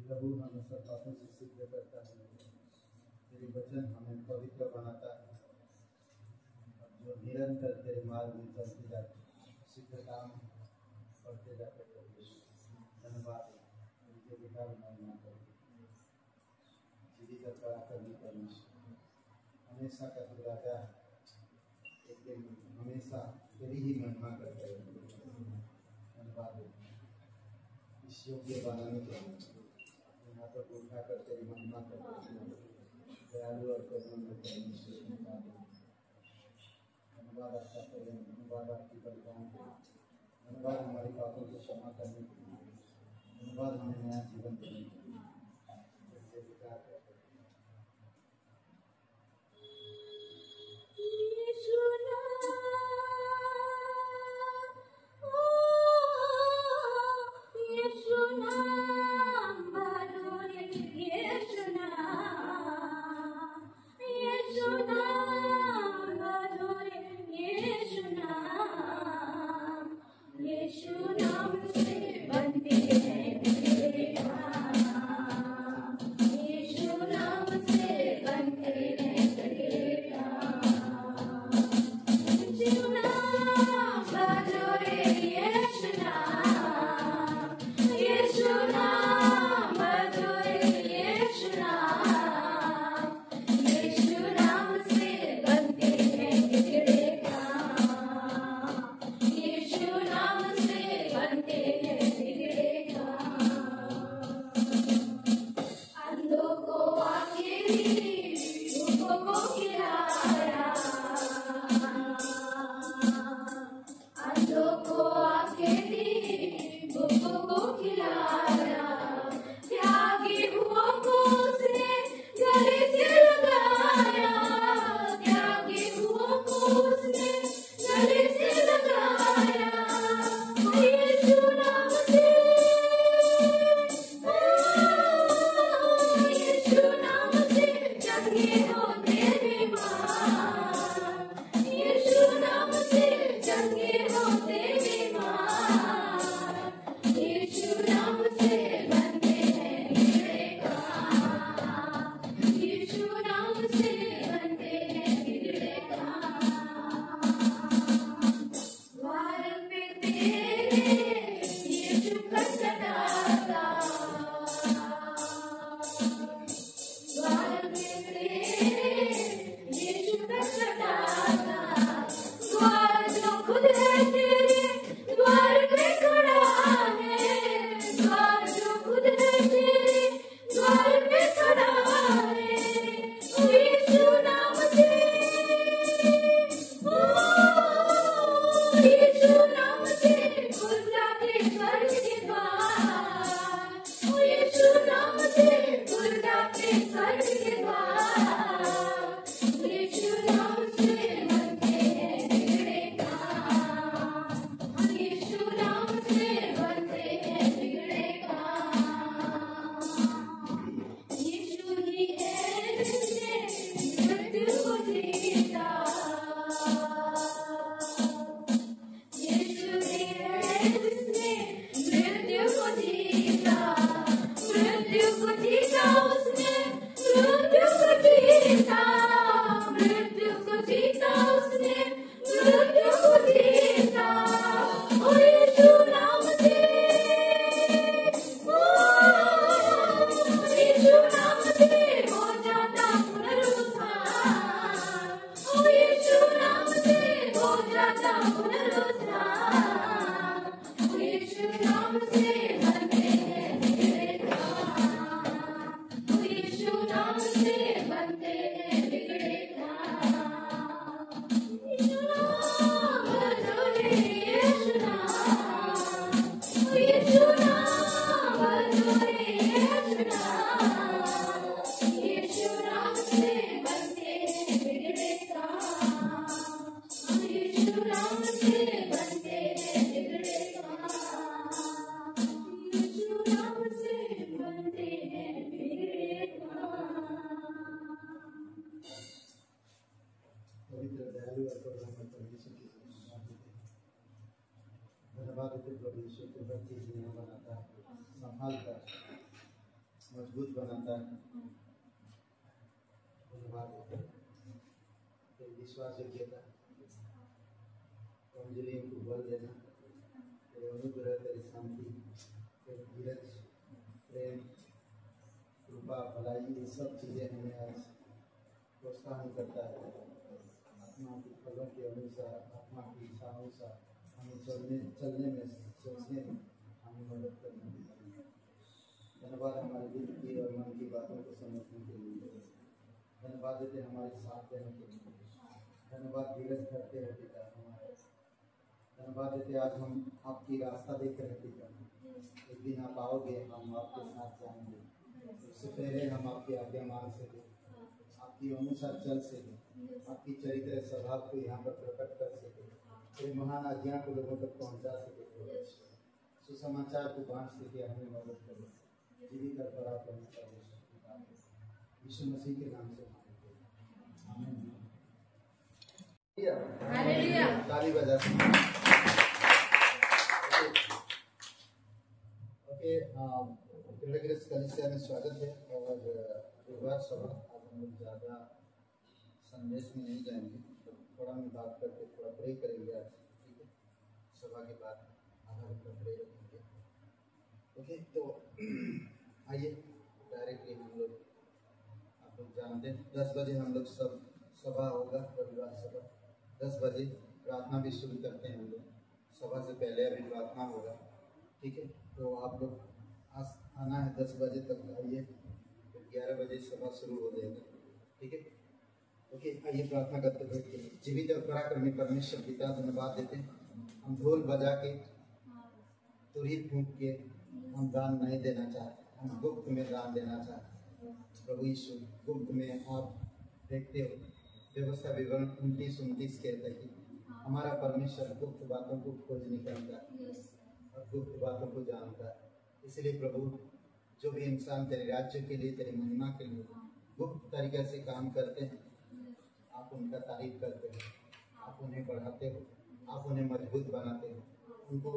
प्रभु हमें सब बातों से सिद्ध करता है, तेरे वचन हमें पवित्र बनाता है, जो निरंतर तेरे मार्ग में चलते जाते सिद्ध काम करते जाते प्रभु। धन्यवाद तेरे विकार महिमा करो, जीवित करा करने परमेश्वर हमेशा का तू राजा है, एक दिन हमेशा तेरी ही महिमा करते रहे। धन्यवाद इस योग्य बनाने के लिए तो उठा कर तेरी महिमा करते हैं, दयालु और करुणा परमेश्वर। धन्यवाद आपका प्रेम, धन्यवाद आपकी बलिदान, धन्यवाद हमारी पापों को क्षमा करने के लिए, धन्यवाद हमें नया जीवन देने के लिए। पवित्र दयालु और करुणामय परमेश्वर की धन्यवाद देते प्रभु यीशु के हर चीज नया बनाता है, संभालता है, मजबूत बनाता है। धन्यवाद देते तेरी विश्वास योग्यता, कमजोरियों को बल देना, तेरे अनुग्रह, तेरी शांति, तेरे धीरज, प्रेम, कृपा, भलाई, ये सब चीजें हमें आज प्रोत्साहन करता है। आत्मा की फलों के अनुसार, आत्मा की इच्छा अनुसार हमें चलने में, सोचने में हमें मदद करने के लिए धन्यवाद। हमारे दिल की और मन की बातों को समझने के लिए धन्यवाद देते, हमारे साथ देने के लिए धन्यवाद। धीरज करते हैं पिता, हमारे धन्यवाद देते। आज हम आपकी रास्ता देख रहे हैं पिता, एक दिन आप आओगे, हम आपके साथ जाएंगे। उससे पहले हम आपकी आज्ञा मान सके, आपकी अनुसार चल सके, आपकी चरित्र स्वभाव को यहाँ पर प्रकट कर सके, तेरे महान आज्ञा को लोगों तक पहुँचा सके, सुसमाचार को बांट सके, हमें मदद करे। जीवित और पराक्रमी यीशु मसीह के नाम से आमीन। ताली बजा। ओके, ग्रेस कलीसिया में स्वागत है। और बुधवार सभा आज हम लोग ज़्यादा संदेश में नहीं जाएंगे, तो थोड़ा हम बात करके थोड़ा प्रे करेंगे आज, ठीक है। सभा के बाद आधा घंटा प्रे रखेंगे। ओके, तो आइए डायरेक्टली हम लोग, आप लोग जानते हैं 10 बजे हम लोग सब सभा होगा, रविवार सभा 10 बजे प्रार्थना भी शुरू करते हैं हम लोग। सभा से पहले अभी प्रार्थना होगा, ठीक है। तो आप लोग आना है 10 बजे तक आइए, तो 11 बजे सभा शुरू हो जाएगी, ठीक है। ओके, आइए प्रार्थना करते हुए जीवित और पराक्रमी परमेश्वर पिता धन्यवाद देते हैं। हम ढोल बजा के, तुरही फूंक के हम दान नहीं देना चाहते, हम गुप्त में दान देना चाहते हैं। प्रभु यीशु, गुप्त में आप देखते हो, व्यवस्था विवरण 29-29 कहता है कि हमारा परमेश्वर गुप्त बातों को खोज निकलता है और गुप्त बातों को जानता है। इसलिए प्रभु, जो भी इंसान तेरे राज्य के लिए, तेरी महिमा के लिए गुप्त तरीके से काम करते हैं, आप उनका तारीफ करते हो, आप उन्हें बढ़ाते हो, आप उन्हें मजबूत बनाते हो, उनको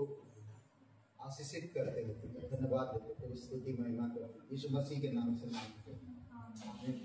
आशीषित करते हो। धन्यवाद देते हो, तेरी स्तुति महिमा करो, यीशु मसीह के नाम से मांगते हैं, आमीन।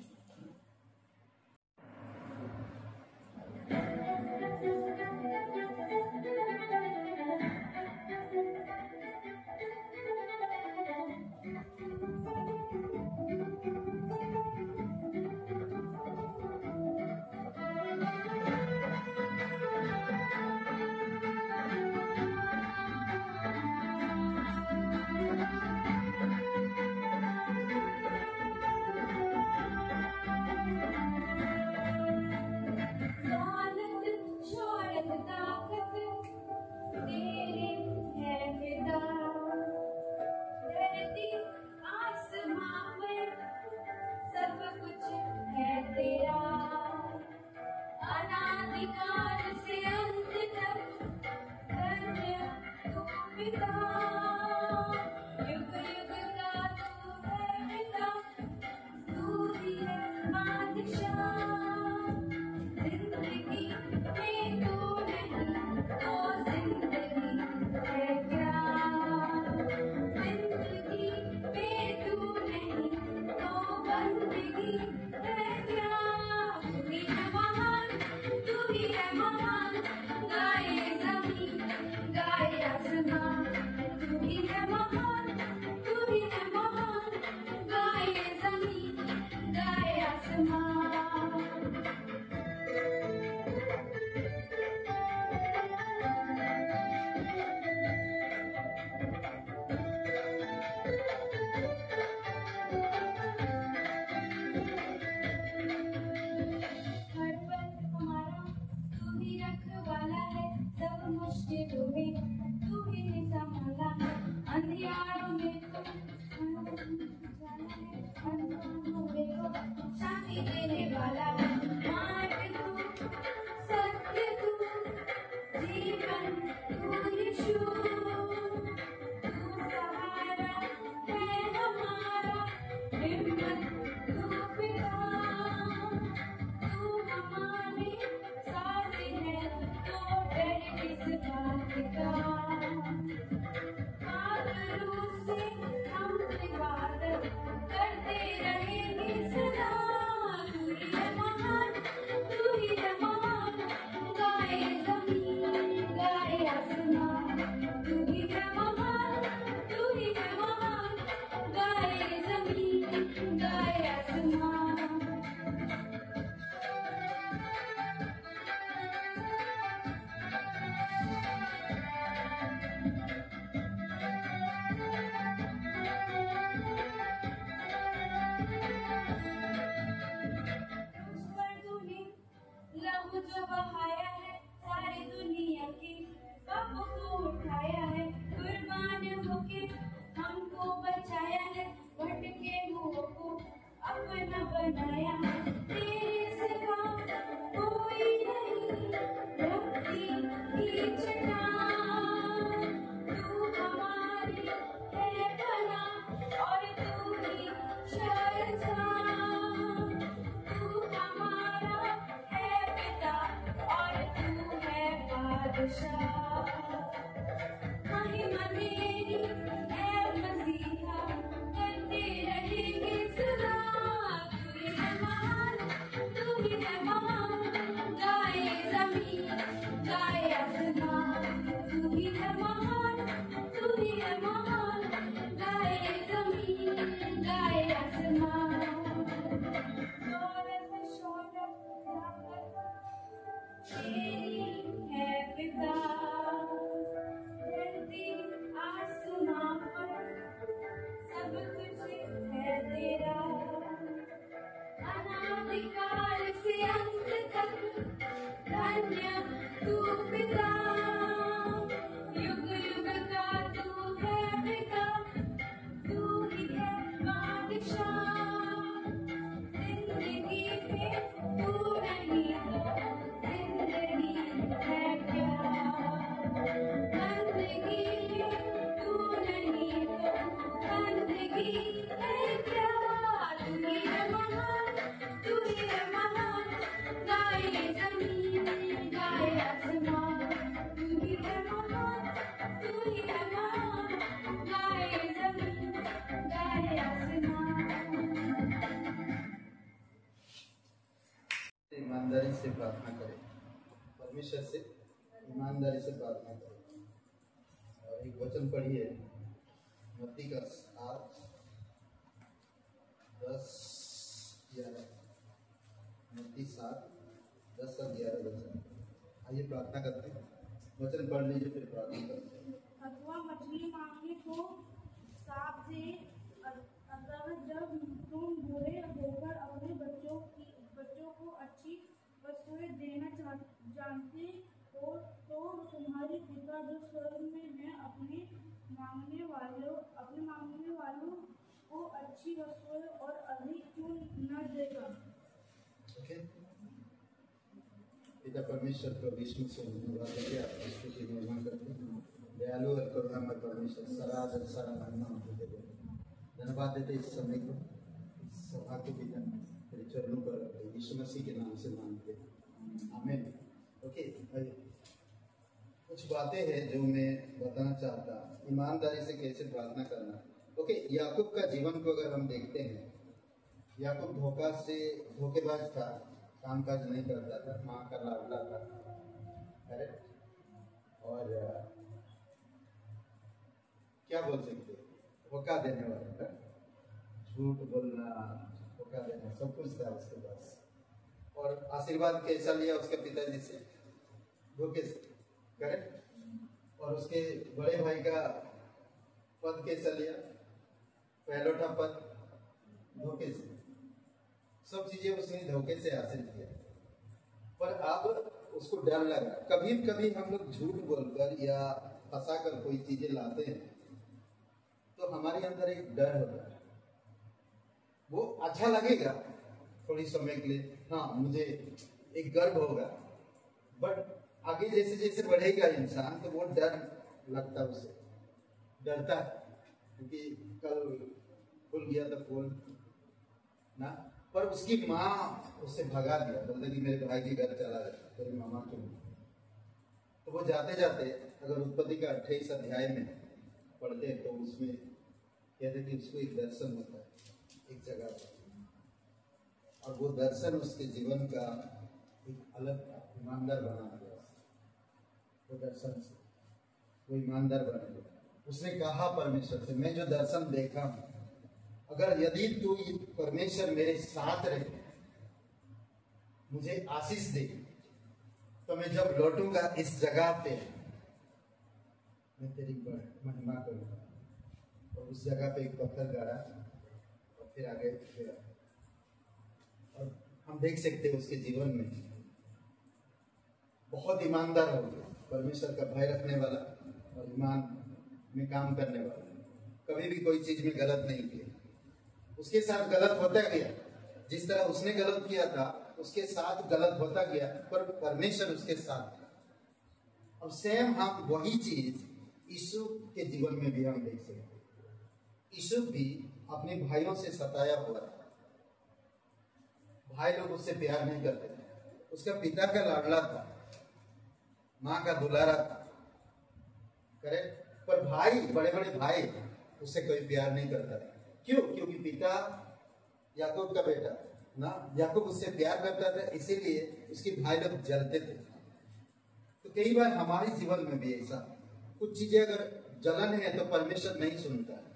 ईमानदारी से प्रार्थना करें, परमेश्वर से ईमानदारी से प्रार्थना करें। और एक वचन पढ़िए, मत्ती का 7:10-11, मत्ती 7:10-11 वचन। आइए प्रार्थना करते हैं, वचन पढ़ लीजिए फिर प्रार्थना करते हैं। अथवा मछली मांगने को सांप से, अगर जब तुम बुरे होकर अपने बच्चों को अच्छी वस्तुएं देना जानते हो, तो तुम्हारे पिता जो स्वर्ग में है अपने मांगने वालों को अच्छी वस्तुएं और अधिक क्यों न देगा। पिता परमेश्वर को विष्णु से धन्यवाद देते, आपकी स्तुति महिमा करते हैं। दयालु और करुणामय परमेश्वर, सारा महिमा आपको देते हैं। धन्यवाद देते इस समय को, इस सभा के पिता तेरे चरणों पर यीशु मसीह के नाम से मांगते हैं, आमीन। ओके, कुछ बातें हैं जो मैं बताना चाहता, ईमानदारी से कैसे प्रार्थना करना। ओके, याकूब का जीवन को अगर हम देखते हैं, याकूब धोखेबाज था, कामकाज नहीं करता था, माँ का लाडला था, करेक्ट। और क्या बोल सकते, धोखा देने वाला, झूठ बोलना, धोखा देना, सब कुछ था उसके पास। और आशीर्वाद कैसा लिया उसके पिताजी से? धोखे से, करेक्ट। और उसके बड़े भाई का पद कैसा लिया? पहलोठा पद, धोखे से। सब चीजें उसने धोखे से हासिल किया। पर अब उसको डर लगा। कभी कभी हम लोग झूठ बोलकर या फंसाकर कोई चीजें लाते हैं तो हमारे अंदर एक डर होता है। वो अच्छा लगेगा थोड़ी समय के लिए, हाँ मुझे एक गर्व होगा, बट आगे जैसे जैसे बढ़ेगा इंसान तो वो डर लगता है, उसे डरता है क्योंकि कल खुल गया तो खोल ना। पर उसकी माँ उससे भगा दिया, बोलते कि मेरे भाई के घर चला जाता, तेरी मामा क्यों। तो वो जाते जाते अगर उत्पत्ति का 28 अध्याय में पढ़ते हैं तो उसमें कहते कि उसको एक दर्शन होता है एक जगह पर, और वो दर्शन उसके जीवन का एक अलग ईमानदार बना दिया। वो दर्शन से वो ईमानदार बन गया। उसने कहा परमेश्वर से, मैं जो दर्शन देखा हूं, अगर यदि तू परमेश्वर मेरे साथ रहे, मुझे आशीष दे, तो मैं जब लौटूंगा इस जगह पे मैं तेरी महिमा करूंगा। और उस जगह पे एक पत्थर गाड़ा और फिर आगे फिर, और हम देख सकते हैं उसके जीवन में बहुत ईमानदार हो गया, परमेश्वर का भय रखने वाला और ईमान में काम करने वाला, कभी भी कोई चीज में गलत नहीं किया। उसके साथ गलत होता गया, जिस तरह उसने गलत किया था उसके साथ गलत होता गया, पर परमेश्वर उसके साथ था। अब सेम हम वही चीज यीशु के जीवन में भी हम देख सकते हैं। यीशु भी अपने भाइयों से सताया हुआ था, भाई लोग उससे प्यार नहीं करते थे, उसका पिता का लाडला था, माँ का दुलारा था, करेक्ट। पर भाई, बड़े बड़े भाई उससे कोई प्यार नहीं करता था। क्यों? क्योंकि पिता याकूब का बेटा ना, याकूब उससे प्यार करता था, इसीलिए उसके भाई लोग जलते थे। तो कई बार हमारे जीवन में भी ऐसा कुछ चीजें अगर जलन है तो परमेश्वर नहीं सुनता है।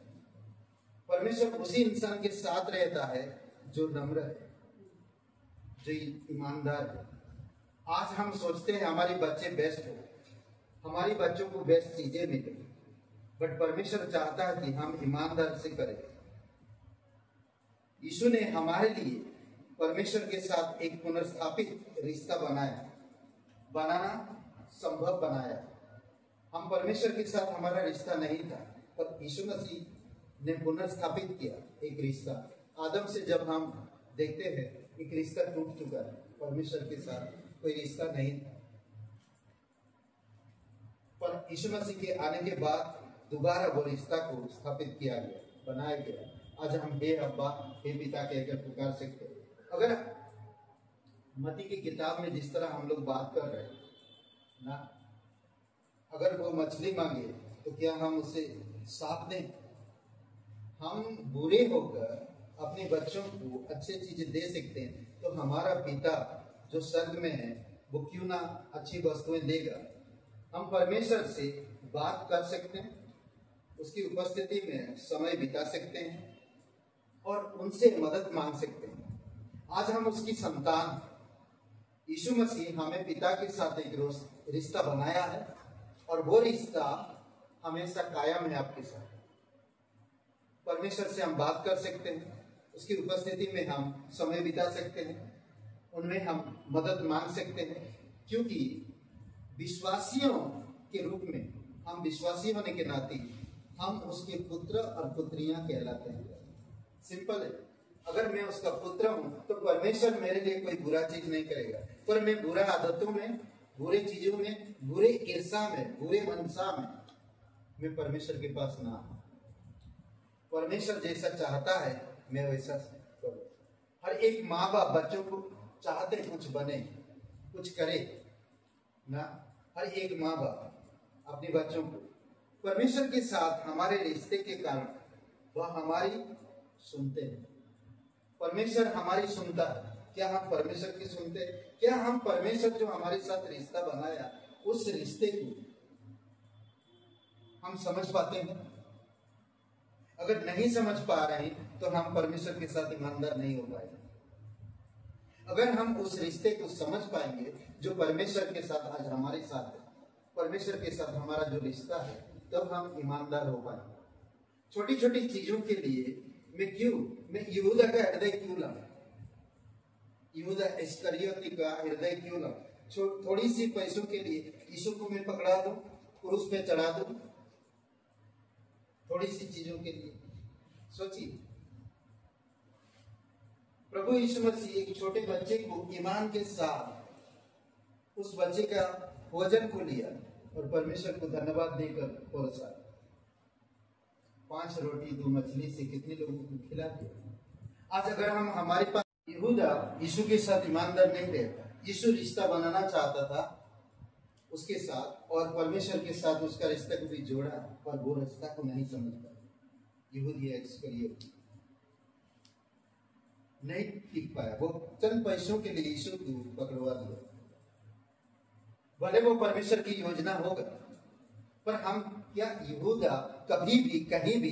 परमेश्वर उसी इंसान के साथ रहता है जो नम्र है, जो ईमानदार है। आज हम सोचते हैं हमारे बच्चे बेस्ट हो, हमारी बच्चों को बेस्ट चीजें मिले, बट परमेश्वर चाहता है कि हम ईमानदार से करें। यीशु ने हमारे लिए परमेश्वर के साथ एक पुनर्स्थापित रिश्ता बनाना संभव बनाया। हम परमेश्वर के साथ हमारा रिश्ता नहीं था, पर यीशु मसीह ने पुनर्स्थापित किया एक रिश्ता। आदम से जब हम देखते हैं एक रिश्ता टूट चुका है, परमेश्वर के साथ कोई रिश्ता नहीं था, पर यीशु मसीह के आने के बाद दोबारा वो रिश्ता को स्थापित किया गया, बनाया गया। आज हम हे अब्बा, हे पिता कहकर पुकार सकते हैं। अगर मत्ती की किताब में जिस तरह हम लोग बात कर रहे हैं ना, अगर वो मछली मांगे तो क्या हम उसे साफ दें? हम बुरे होकर अपने बच्चों को अच्छी चीजें दे सकते हैं, तो हमारा पिता जो स्वर्ग में है वो क्यों ना अच्छी वस्तुएं देगा। हम परमेश्वर से बात कर सकते हैं, उसकी उपस्थिति में समय बिता सकते हैं और उनसे मदद मांग सकते हैं। आज हम उसकी संतान, यीशु मसीह हमें पिता के साथ एक रिश्ता बनाया है और वो रिश्ता हमेशा कायम है आपके साथ। परमेश्वर से हम बात कर सकते हैं, उसकी उपस्थिति में हम समय बिता सकते हैं, उनमें हम मदद मांग सकते हैं, क्योंकि विश्वासियों के रूप में, हम विश्वासी होने के नाते हम उसके पुत्र और पुत्रियां कहलाते हैं। सिंपल है, अगर मैं उसका पुत्र हूं तो परमेश्वर मेरे लिए कोई बुरा चीज नहीं करेगा, पर मैं बुरा आदतों में, बुरे चीजों में, बुरे ईर्षा में, बुरे मनसा में मैं परमेश्वर के पास ना आऊं। परमेश्वर जैसा चाहता है मैं वैसा करूं। हर एक माँ बाप बच्चों को चाहते कुछ बने, कुछ करे ना। हर एक माँ बाप अपने बच्चों को, परमेश्वर के साथ हमारे रिश्ते के कारण वह हमारी सुनते हैं। परमेश्वर हमारी सुनता है। क्या हम परमेश्वर की सुनते हैं? क्या हम परमेश्वर जो हमारे साथ रिश्ता बनाया उस रिश्ते को हम समझ पाते हैं? अगर नहीं समझ पा रहे हैं तो हम परमेश्वर के साथ ईमानदार नहीं हो पाएंगे। अगर हम उस रिश्ते को समझ पाएंगे जो परमेश्वर के साथ आज हमारे साथ है, परमेश्वर के साथ हमारा जो रिश्ता है, तब हम ईमानदार हो पाएंगे। छोटी छोटी चीजों के लिए मैं यहूदा का हृदय क्यों ला, यहूदा इस्करियोती का हृदय क्यों ला? थोड़ी सी पैसों के लिए यीशु को मैं पकड़ा दूं, क्रूस पे चढ़ा दूं, थोड़ी सी चीजों के लिए। सोचिए, प्रभु यीशु मसीह एक छोटे बच्चे को ईमान के साथ उस बच्चे का भोजन को लिया और परमेश्वर को धन्यवाद देकर परोसा। 5 रोटी 2 मछली से कितने लोगों को खिला दिया। आज अगर हम हमारे पास, यहूदा यीशु के साथ ईमानदार नहीं रहता, यीशु रिश्ता बनाना चाहता था उसके साथ और परमेश्वर के साथ उसका रिश्ता को भी जोड़ा, पर वो रिश्ता को नहीं समझ पाया। यहूदी इस्करियोती नहीं टिक पाया, वो चंद पैसों के लिए यीशु को पकड़वा दिया। भले वो परमेश्वर की योजना होगा, पर हम क्या यहूदा कभी भी कहीं भी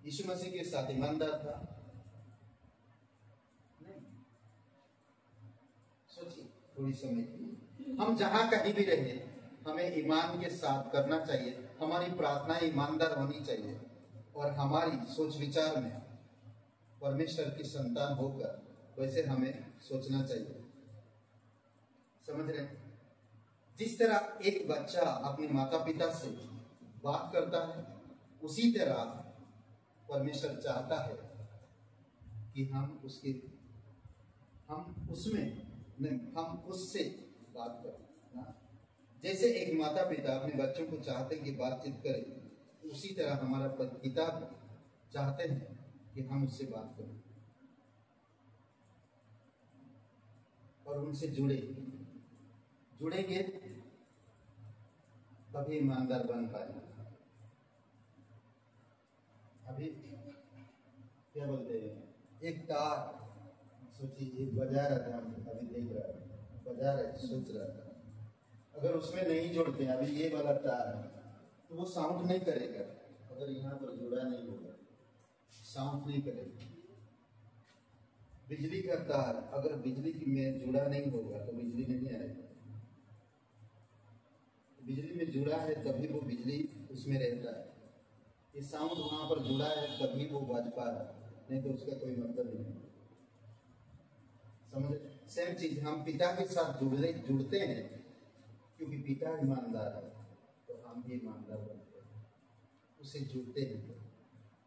यीशु मसीह के साथ ईमानदार था? नहीं। सोचिए थोड़ी समय, हम जहां कहीं भी रहे हमें ईमान के साथ करना चाहिए। हमारी प्रार्थना ईमानदार होनी चाहिए और हमारी सोच विचार में परमेश्वर की संतान होकर वैसे हमें सोचना चाहिए। समझ रहे हैं? जिस तरह एक बच्चा अपने माता पिता से बात करता है, उसी तरह परमेश्वर चाहता है कि हम उससे बात करें। जैसे एक माता पिता अपने बच्चों को चाहते हैं कि बातचीत करें, उसी तरह हमारा पिता चाहते हैं कि हम उससे बात करें और उनसे जुड़ेंगे तभी ईमानदार बन पाएंगे। अभी क्या बोलते हैं, एक तार, सोचिए बजा रहा था, अभी देख रहा है, बजा रहा है, सोच रहा था, अगर उसमें नहीं जुड़ते, अभी ये वाला तार है तो वो साउंड नहीं करेगा। अगर यहाँ पर जुड़ा नहीं होगा साउंड नहीं करेगा। बिजली का तार अगर बिजली में जुड़ा नहीं होगा तो बिजली नहीं आएगा। बिजली में जुड़ा है तभी वो बिजली उसमें रहता है। ये साउंड वहां पर जुड़ा है तभी वो बज पा रहा है, नहीं तो उसका कोई मतलब नहीं। समझ? सेम चीज हम पिता के साथ जुड़ते हैं क्योंकि पिता ईमानदार है तो हम भी ईमानदार बनते हैं, उससे जुड़ते हैं।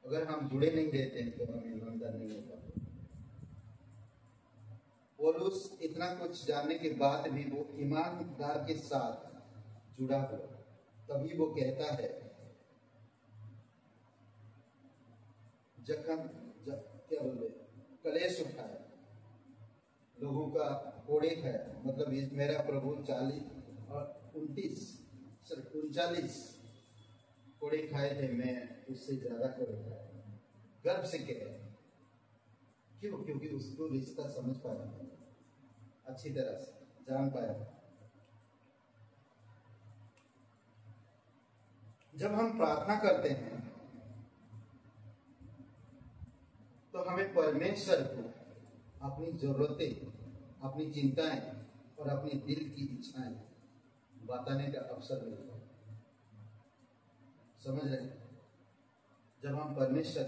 अगर हम जुड़े नहीं रहते हैं तो हम ईमानदार नहीं हो पाते। पौलुस इतना कुछ जानने के बाद भी वो ईमानदार के साथ जुड़ा हुआ, तभी वो कहता है क्या बोलते, कलेश उठाया, लोगों का कोड़े खाया, मतलब मेरा प्रभु 40 और 39 कोड़े खाए थे, मैं उससे ज्यादा कोड़े खाए। गर्व से कह, क्यों? क्योंकि उसको रिश्ता समझ पाया, अच्छी तरह से जान पाया। जब हम प्रार्थना करते हैं तो हमें परमेश्वर को अपनी जरूरतें, अपनी चिंताएं और अपनी दिल की इच्छाएं बताने का अवसर मिलता है। समझ रहे हैं? जब हम परमेश्वर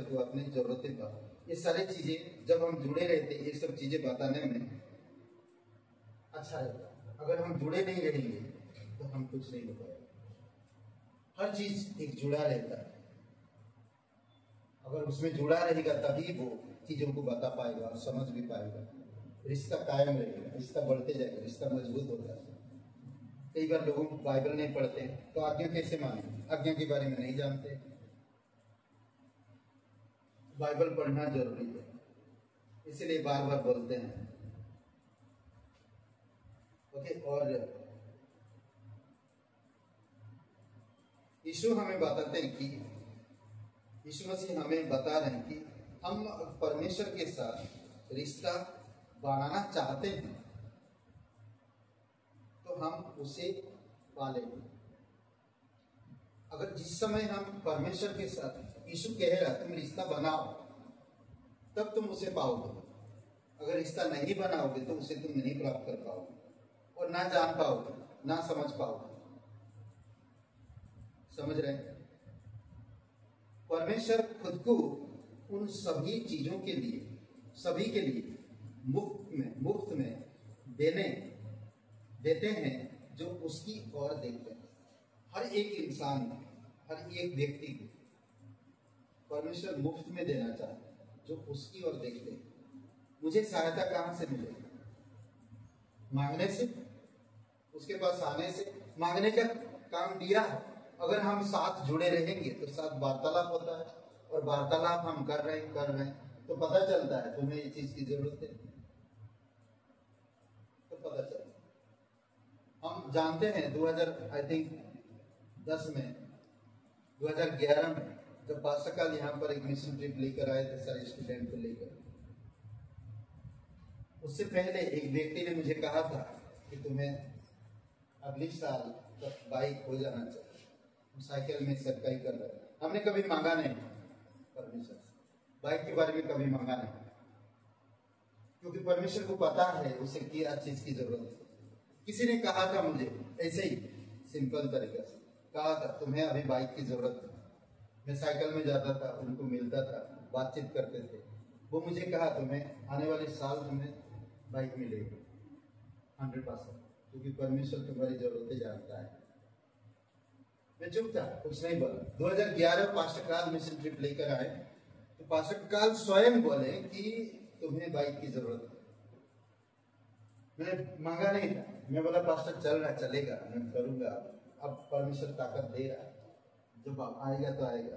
को अपनी जरूरतें पर, ये सारी चीजें जब हम जुड़े रहते हैं, ये सब चीजें बताने में अच्छा रहता है। अगर हम जुड़े नहीं रहेंगे तो हम कुछ नहीं बताएंगे। हर चीज एक जुड़ा रहता है, अगर उसमें जुड़ा रहेगा तभी वो चीजों को बता पाएगा और समझ भी पाएगा। रिश्ता कायम रहेगा, रिश्ता बढ़ते जाएगा, रिश्ता मजबूत होता है। कई बार लोगों को बाइबल नहीं पढ़ते तो आज्ञा कैसे माने, आज्ञा के बारे में नहीं जानते। बाइबल पढ़ना जरूरी है, इसलिए बार बार बोलते हैं। ओके, और यीशु हमें बताते हैं कि यीशु मसीह हमें बता रहे हैं कि हम परमेश्वर के साथ रिश्ता बनाना चाहते हैं तो हम उसे पालेंगे। अगर जिस समय हम परमेश्वर के साथ, यीशु कह रहा तुम रिश्ता बनाओ तब तुम उसे पाओगे। अगर रिश्ता नहीं बनाओगे तो उसे तुम नहीं प्राप्त कर पाओगे और ना जान पाओगे, ना समझ पाओगे। समझ रहे हैं? परमेश्वर खुद को उन सभी चीजों के लिए, सभी के लिए मुफ्त में देते हैं जो उसकी ओर देखते हैं। हर एक इंसान, हर एक व्यक्ति को परमेश्वर मुफ्त में देना चाहता है जो उसकी ओर देखते हैं। मुझे सहायता कहां से मिलेगी? मांगने से? उसके पास आने से मांगने का काम दिया है। अगर हम साथ जुड़े रहेंगे तो साथ वार्तालाप होता है, और वार्तालाप हम कर रहे हैं तो पता चलता है तुम्हें ये चीज की जरूरत है, तो पता चलता है। हम जानते हैं 2010 में 2011 में जब पास्टरकाल यहाँ पर एक मिशन ट्रिप लेकर आए थे सारे स्टूडेंट को लेकर, उससे पहले एक व्यक्ति ने मुझे कहा था कि तुम्हें अगली साल तक बाइक हो जाना चाहिए। हम साइकिल में सरकाई कर रहे हैं, हमने कभी मांगा नहीं परमेश्वर से, बाइक के बारे में कभी मांगा नहीं, क्योंकि परमेश्वर को पता है उसे क्या चीज की जरूरत है। किसी ने कहा था मुझे ऐसे ही सिंपल तरीके से कहा था तुम्हें अभी बाइक की जरूरत है। मैं साइकिल में जाता था, उनको मिलता था, बातचीत करते थे, वो मुझे कहा तुम्हें आने वाले साल तुम्हें बाइक मिलेगी 100%, क्योंकि परमेश्वर तुम्हारी जरूरतें जानता है। मैं चुप था, कुछ नहीं बोला। 2011 पास्टरकाल मिशन ट्रिप लेकर आए तो पास्टरकाल स्वयं बोले कि तुम्हें बाइक की जरूरत है। मैंने मांगा नहीं था, मैं बोला पास्टर चल रहा चलेगा, मैं करूंगा, अब परमेश्वर ताकत दे रहा है, जब आएगा तो आएगा।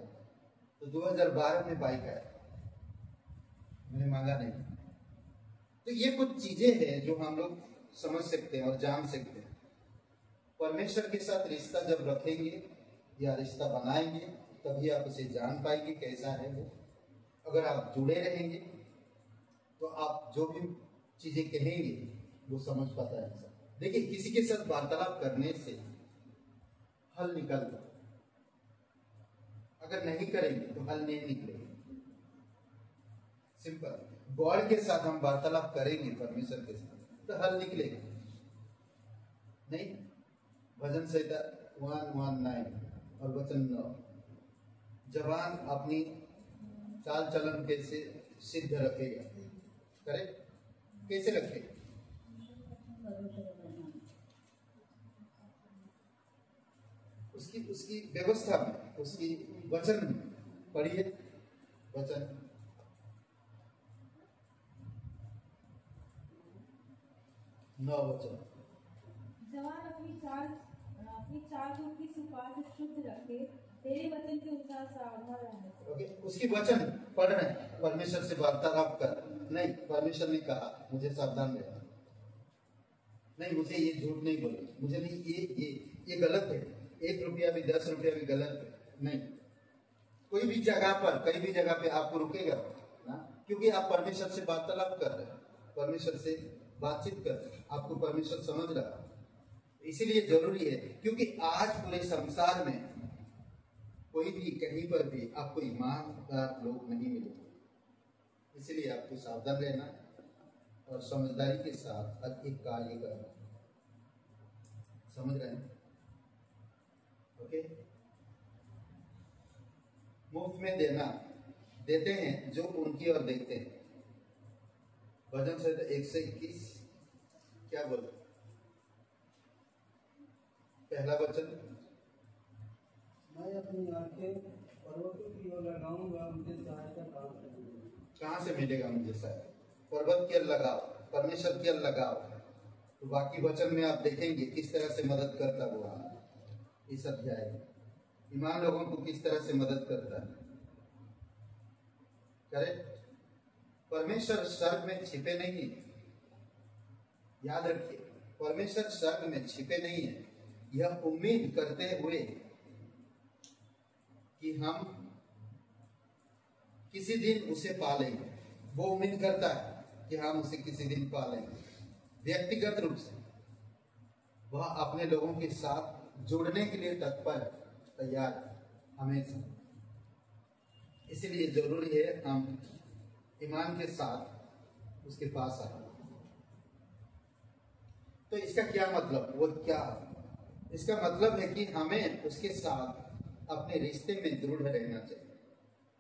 तो 2012 में बाइक आया, मैंने मांगा नहीं। तो ये कुछ चीजें हैं जो हम लोग समझ सकते हैं और जान सकते हैं। परमेश्वर के साथ रिश्ता जब रखेंगे या रिश्ता बनाएंगे तभी आप उसे जान पाएंगे कैसा है वो। अगर आप जुड़े रहेंगे तो आप जो भी चीजें कहेंगे वो समझ पाता है इंसान। देखिए, किसी के साथ वार्तालाप करने से हल निकलता, अगर नहीं करेंगे तो हल नहीं निकलेगा। सिंपल। गॉड के साथ हम वार्तालाप करेंगे परमेश्वर के साथ तो हल निकलेगा नहीं। भजन संहिता 119 और वचन 9, जवान अपनी चाल चलन कैसे सिद्ध रखेगा, करेक्ट कैसे रखेगा? उसकी व्यवस्था में, उसकी वचन पढ़िए, वचन 9 वचन। जवान अपनी चाल को किस उपाय से शुद्ध रखे, तेरे वचन के अनुसार सावधान रहना। ओके, उसकी वचन पढ़ रहे हैं, परमेश्वर से वार्तालाप कर नहीं। परमेश्वर ने कहा मुझे सावधान रहना, नहीं मुझे ये झूठ नहीं बोलना, मुझे नहीं ये गलत है, 1 रुपया भी 10 रुपया भी गलत है नहीं। कोई भी जगह पर, कहीं भी जगह पे आपको रुकेगा ना, क्योंकि आप परमेश्वर से वार्तालाप कर रहे हैं, परमेश्वर से बातचीत कर रहे हैं, आपको परमेश्वर समझ रहा है। इसीलिए जरूरी है, क्योंकि आज पूरे संसार में कोई भी कहीं पर भी आपको ईमानदार लोग नहीं मिलेंगे। इसलिए आपको सावधान रहना और समझदारी के साथ हर एक कार्य करना। समझ रहे हैं? ओके। मुफ्त में देना, देते हैं जो उनकी ओर देखते हैं। भजन संहिता 121 क्या बोल, पहला वचन, मैं अपनी आंखें पर्वतों की ओर लगाऊंगा, मुझे सहायता कहाँ से मिलेगा मुझे सहायता? पर्वत की ओर लगाओ, परमेश्वर की ओर लगाओ। तो बाकी वचन में आप देखेंगे किस तरह से मदद करता वो इस अध्याय में। ईमान लोगों को किस तरह से मदद करता है, करेक्ट। परमेश्वर स्वर्ग में छिपे नहीं है, याद रखिए, परमेश्वर स्वर्ग में छिपे नहीं है। यह उम्मीद करते हुए कि हम किसी दिन उसे पालेंगे, वो उम्मीद करता है कि हम उसे किसी दिन पालेंगे। व्यक्तिगत रूप से वह अपने लोगों के साथ जुड़ने के लिए तत्पर, तैयार हमेशा। इसलिए जरूरी है हम ईमान के साथ उसके पास आए। तो इसका क्या मतलब, वो क्या है? इसका मतलब है कि हमें उसके साथ अपने रिश्ते में दृढ़ रहना चाहिए।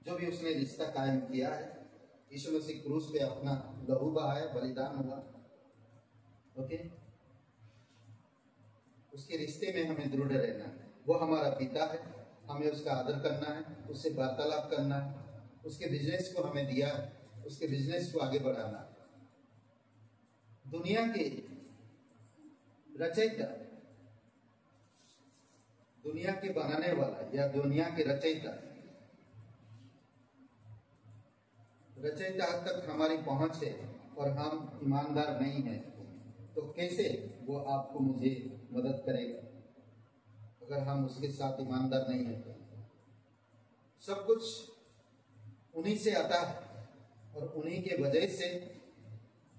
जो भी उसने रिश्ता कायम किया है, यीशु मसीह क्रूस पे अपना लहू बहाया, बलिदान हुआ, ओके, उसके रिश्ते में हमें दृढ़ रहना है। वो हमारा पिता है, हमें उसका आदर करना है, उससे वार्तालाप करना है, उसके बिजनेस को हमें दिया है, उसके बिजनेस को आगे बढ़ाना है। दुनिया के रचयिता दुनिया के बनाने वाला या दुनिया के रचयिता तक हमारी पहुंच है और हम ईमानदार नहीं हैं, तो कैसे वो आपको मुझे मदद करेगा अगर हम उसके साथ ईमानदार नहीं हैं? सब कुछ उन्हीं से आता है और उन्हीं के वजह से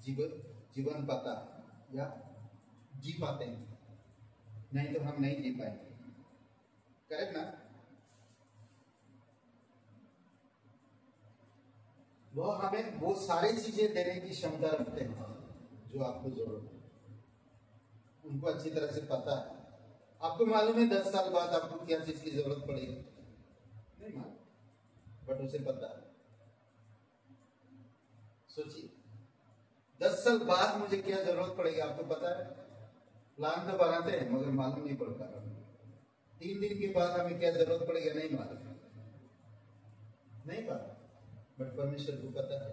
जीवन पाता है या जी पाते हैं, नहीं तो हम नहीं जी पाएंगे। करेक्ट ना? वह हमें वो सारी चीजें देने की क्षमता रखते हैं जो आपको जरूरत है, उनको अच्छी तरह से पता है। आपको मालूम है 10 साल बाद आपको क्या चीज की जरूरत पड़ेगी? नहीं मालूम, बट उसे पता है। सोचिए 10 साल बाद मुझे क्या जरूरत पड़ेगी आपको पता है? प्लान तो बनाते हैं मगर मालूम नहीं पड़ता। 3 दिन के बाद हमें क्या जरूरत पड़ेगी नहीं मालूम, नहीं पता, बट परमेश्वर को पता है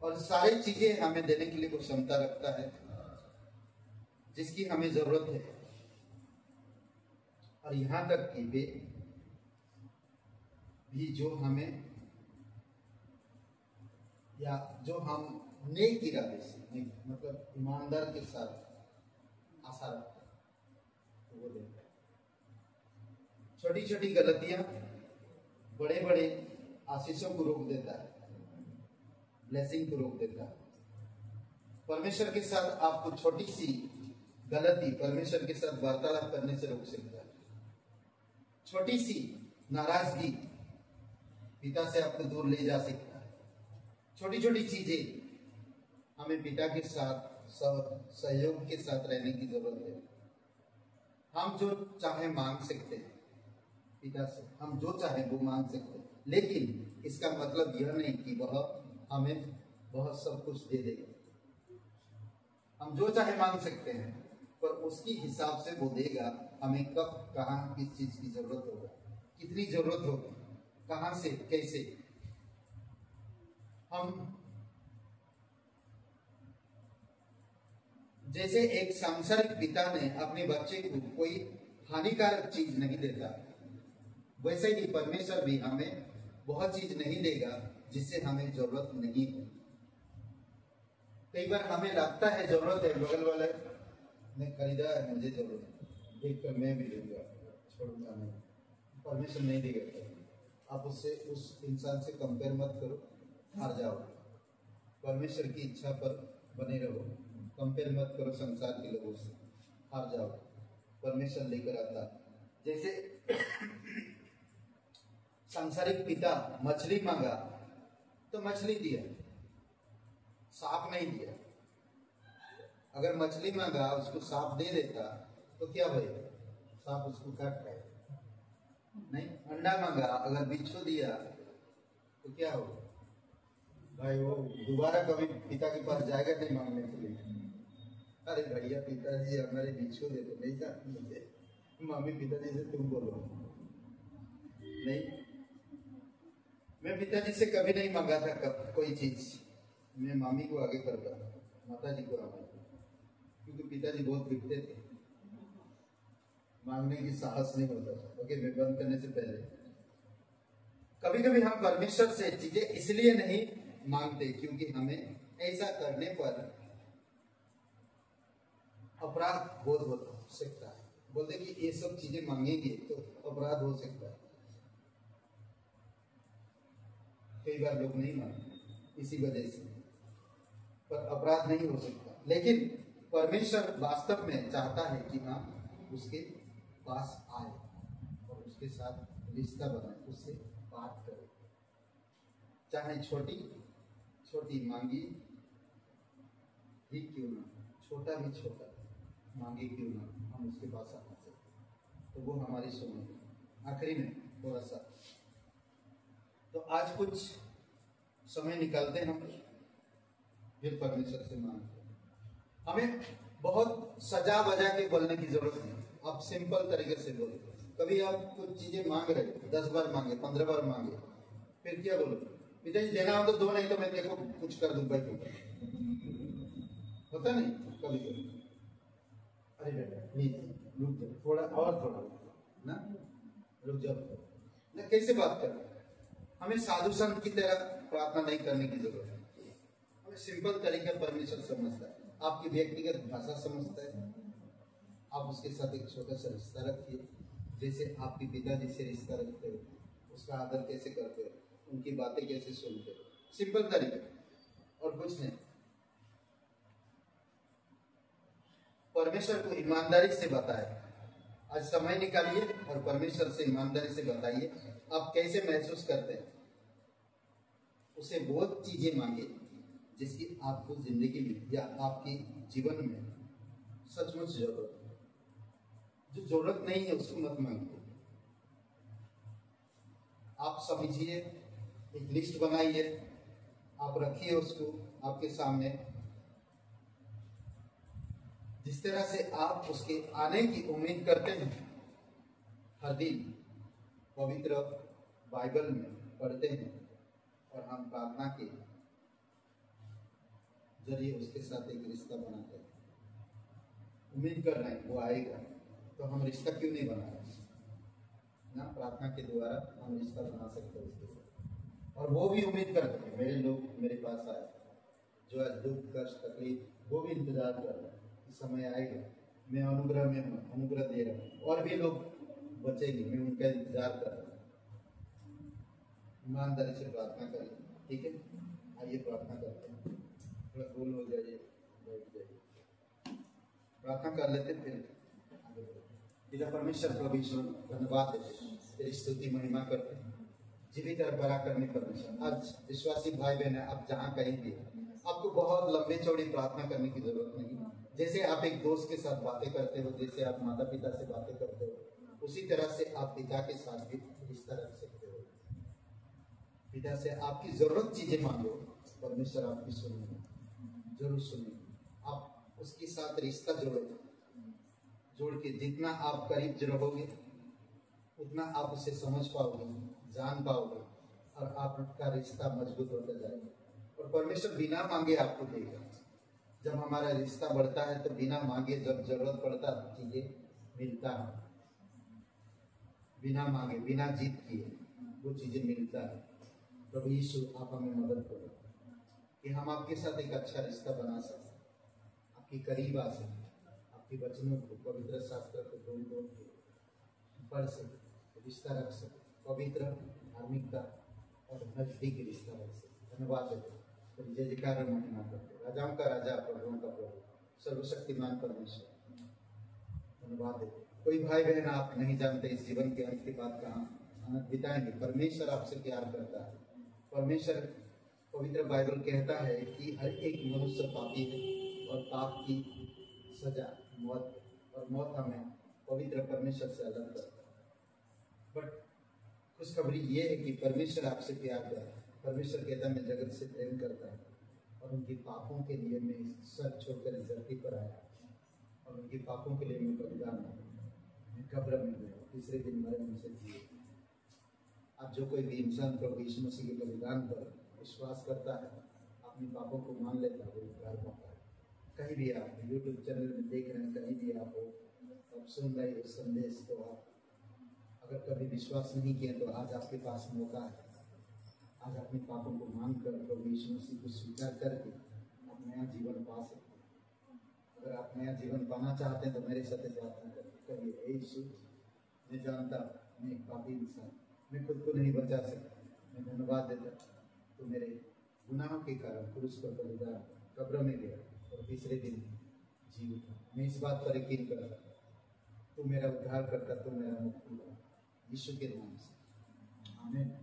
और सारी चीजें हमें देने के लिए वो क्षमता रखता है जिसकी हमें जरूरत है। और यहां तक कि वे भी जो हमें या जो हम नेक इरादे से मतलब ईमानदार के साथ आशा रखते हैं तो वो देता है। छोटी छोटी गलतियां बड़े बड़े आशीषों को रोक देता है, ब्लेसिंग को रोक देता है। परमेश्वर के साथ आपको छोटी सी गलती परमेश्वर के साथ वार्तालाप करने से रोक सकता है। छोटी सी नाराजगी पिता से आपको दूर ले जा सकता है। छोटी छोटी चीजें हमें पिता के साथ सहयोग के साथ रहने की जरूरत है। हम जो चाहे मांग सकते हैं पिता से, हम जो चाहे वो मांग सकते हैं, लेकिन इसका मतलब यह नहीं कि वह हमें बहुत सब कुछ दे देगा। हम जो चाहे मांग सकते हैं पर उसकी हिसाब से वो देगा हमें कब कहाँ किस चीज की जरूरत होगा, कितनी जरूरत होगी, कहाँ से कैसे। हम जैसे एक सांसारिक पिता ने अपने बच्चे को कोई हानिकारक चीज नहीं देता, वैसे ही परमेश्वर भी हमें बहुत चीज नहीं देगा जिससे हमें जरूरत नहीं है। कई बार हमें लगता है जरूरत है, बगल वाले ने खरीदा है मुझे जरूरत है, देख कर मैं भी लूंगा, छोड़ूंगा नहीं। परमेश्वर नहीं देगा। आप उससे उस इंसान से कंपेयर मत करो, हार जाओ। परमेश्वर की इच्छा पर बने रहो, कंपेयर मत करो संसार के लोगों से, हार जाओ। परमेश्वर लेकर आता। जैसे सांसारिक पिता मछली मांगा तो मछली दिया, सांप नहीं दिया। अगर मछली मांगा उसको सांप दे देता तो क्या होगा? सांप उसको काट पाए नहीं। अंडा मांगा अगर बिच्छू दिया तो क्या होगा? भाई वो दोबारा कभी पिता के पास जाएगा नहीं मांगने के लिए। अरे भैया पिताजी हमारे बिच्छू दे दो। नहीं था मम्मी पिताजी से तुम बोलो नहीं। मैं पिताजी से कभी नहीं मांगा था कोई चीज, मैं मामी को आगे करता, माता जी को आगे, क्योंकि पिताजी बहुत बिकते थे, मांगने की साहस नहीं होता था। ओके, मैं बंद करने से पहले कभी कभी हम परमेश्वर से चीजें इसलिए नहीं मांगते क्योंकि हमें ऐसा करने पर अपराध बोध हो सकता है। बोलते कि ये सब चीजें मांगेंगे तो अपराध हो सकता है। कई बार लोग नहीं मांगते इसी वजह से, पर अपराध नहीं हो सकता। लेकिन परमेश्वर वास्तव में चाहता है कि हम उसके पास आए और उसके साथ रिश्ता बनाए, उससे बात करें। चाहे छोटी छोटी मांगी ही क्यों ना, छोटा भी छोटा मांगे क्यों ना, हम उसके पास आना चाहिए तो वो हमारी सुने। आखिरी में थोड़ा सा तो आज कुछ समय निकालते हैं हम फिर परमेश्वर से मांगते हैं। हमें बहुत सजा बजा के बोलने की जरूरत नहीं, आप सिंपल तरीके से बोलो। कभी आप कुछ चीजें मांग रहे, 10 बार मांगे, 15 बार मांगे, फिर क्या बोलो? पिताजी देना हो तो दो, नहीं तो मैं देखो कुछ कर दूं भाई। होता नहीं कभी कभी? अरे बेटा प्लीज रुक जाओ, थोड़ा और थोड़ा ना, रुक जाओ ना, कैसे बात करें? हमें साधु संत की तरह प्रार्थना नहीं करने की जरूरत है। हमें सिंपल तरीके परमेश्वर समझता है, आपकी व्यक्तिगत भाषा समझता है। आप उसके साथ एक छोटा सा रिश्ता रखिए, जैसे आपके पिताजी से रिश्ता रखते हो, उसका आदर कैसे करते हो, उनकी बातें कैसे सुनते हो, सिंपल तरीके और कुछ नहीं। परमेश्वर को ईमानदारी से बताए। आज समय निकालिए और परमेश्वर से ईमानदारी से बताइए आप कैसे महसूस करते हैं। उसे वो चीजें मांगे जिसकी आपको जिंदगी में या आपके जीवन में सचमुच जरूरत है। जो जरूरत नहीं है उसको मत मांगिए। आप समझिए, एक लिस्ट बनाइए, आप रखिए उसको आपके सामने। जिस तरह से आप उसके आने की उम्मीद करते हैं, हर दिन पवित्र बाइबल में पढ़ते हैं और हम प्रार्थना के जरिए उसके साथ एक रिश्ता बनाते हैं, उम्मीद कर रहे हैं वो आएगा, तो हम रिश्ता क्यों नहीं बना रहे ना? प्रार्थना के द्वारा हम रिश्ता बना सकते हैं उसके साथ। और वो भी उम्मीद करते हैं, मेरे लोग मेरे पास आए जो आज दुख कष्ट तकलीफ, वो भी इंतजार कर रहे हैं, समय आएगा, मैं अनुग्रह में हूँ, अनुग्रह दे रहा हूँ, और भी लोग बचेंगे, मैं उनका इंतजार कर रहा हूँ। ईमानदारी से प्रार्थना करें, ठीक है? आइए प्रार्थना करते हैं, थोड़ा गोल हो जाइए, बैठ जाइए, प्रार्थना कर लेते फिर आगे बढ़ते। पिता परमेश्वर प्रभु यीशु धन्यवाद देते, तेरी स्तुति महिमा करते हैं, जीवित और बड़ा करने परमेश्वर। आज विश्वासी भाई बहन है, आप जहाँ कहीं भी आपको बहुत लंबी चौड़ी प्रार्थना करने की जरूरत नहीं। जैसे आप एक दोस्त के साथ बातें करते हो, जैसे आप माता पिता से बातें करते हो, उसी तरह से आप पिता के साथ भी रिश्ता रख सकते हो। पिता से आपकी जरूरत चीजें मांगो, परमेश्वर आपकी सुनेंगे, जरूर सुनेंगे। आप उसके साथ रिश्ता जोड़ के जितना आप करीब रहोगे उतना आप उसे समझ पाओगे, जान पाओगे, और आपका रिश्ता मजबूत होता जाएगा। और परमेश्वर बिना मांगे आपको देगा। जब हमारा रिश्ता बढ़ता है तो बिना मांगे जब जरूरत पड़ता है चीजें मिलता है, बिना मांगे बिना जीत किए वो चीजें मिलता है। प्रभु यीशु आप हमें मदद करो कि हम आपके साथ एक अच्छा रिश्ता बना सकें, आपके करीब आ सकें, आपके वचनों को, पवित्र शास्त्र को बोल के पढ़ सकें, रिश्ता रख सकें, पवित्र धार्मिकता और नजदीक रिश्ता रख सकें। धन्यवाद देते, जय जयकार महिमा करते, राजाओं का राजा, प्रभुओं का प्रभु, सर्वशक्तिमान परमेश्वर, धन्यवाद देते। कोई भाई बहन आप नहीं जानते इस जीवन के अंत के बाद कहाँ बिताएंगे, परमेश्वर आपसे प्यार करता है। परमेश्वर, पवित्र बाइबल कहता है कि हर एक मनुष्य पापी है और पाप की सजा मौत है, और मौत हमें पवित्र परमेश्वर से अलग करता है। बट खुशखबरी ये है कि परमेश्वर आपसे प्यार करता है। परमेश्वर कहता है मैं जगत से प्रेम करता है और उनके पापों के लिए मैं सर छोड़कर इस धरती पर आया और उनके पापों के लिए मैं बलिदान हुआ, मैं कब्र में गया, तीसरे दिन मरे उनसे जिए। अब जो कोई भी इंसान प्रभु यीशु मसीह के बलिदान पर विश्वास करता है, अपने पापों को मान लेता है, वो उद्धार पाता है। कहीं भी आप यूट्यूब चैनल में देख रहे हैं, कहीं भी आप हो, आप सुन रहे हो संदेश, तो आप अगर कभी विश्वास नहीं किया तो आज आपके पास मौका है। आज अपने पापों को मानकर प्रभु यीशु मसीह को स्वीकार करके आप नया जीवन पा सकते हैं। अगर आप नया जीवन पाना चाहते हैं तो मेरे साथ प्रार्थना करिए, हे यीशु, मैं जानता मैं एक पापी इंसान, मैं खुद को नहीं बचा सकता, मैं धन्यवाद देता तो मेरे गुनाहों के कारण क्रूस पर बलिदान, कब्र में गया और तीसरे दिन जी उठा। मैं इस बात पर यकीन करता, तू मेरा उद्धार करता, तू मेरा मुक्ति, यीशु के नाम से, आमीन।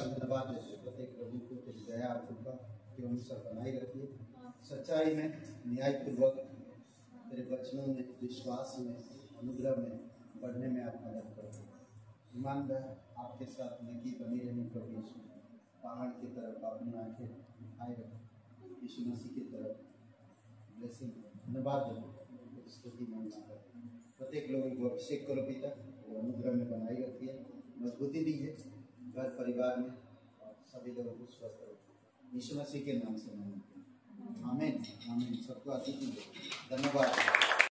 धन्यवाद देते प्रत्येक प्रभु को तेरी दया और कृपा के अनुसार बनाए रखिए, सच्चाई में, न्याय पूर्वक तेरे वचनों में, विश्वास में, अनुग्रह में बढ़ने में आप मदद करो। ईमानदार आपके साथ नेकी बनी रहनी प्रभु यीशु, पहाड़ की तरफ अपनी आंखें आए रखो, यीशु मसीह की तरफ ब्लेसिंग धन्यवाद देते स्तुति महिमा प्रत्येक लोगों को अभिषेक करो पिता, वो अनुग्रह में बनाई रखिए, मजबूती दीजिए घर परिवार में और सभी लोगों को स्वस्थ रखो यीशु मसीह के नाम से मांगते हैं, आमीन आमीन। सबको आशीष दीजिए, धन्यवाद।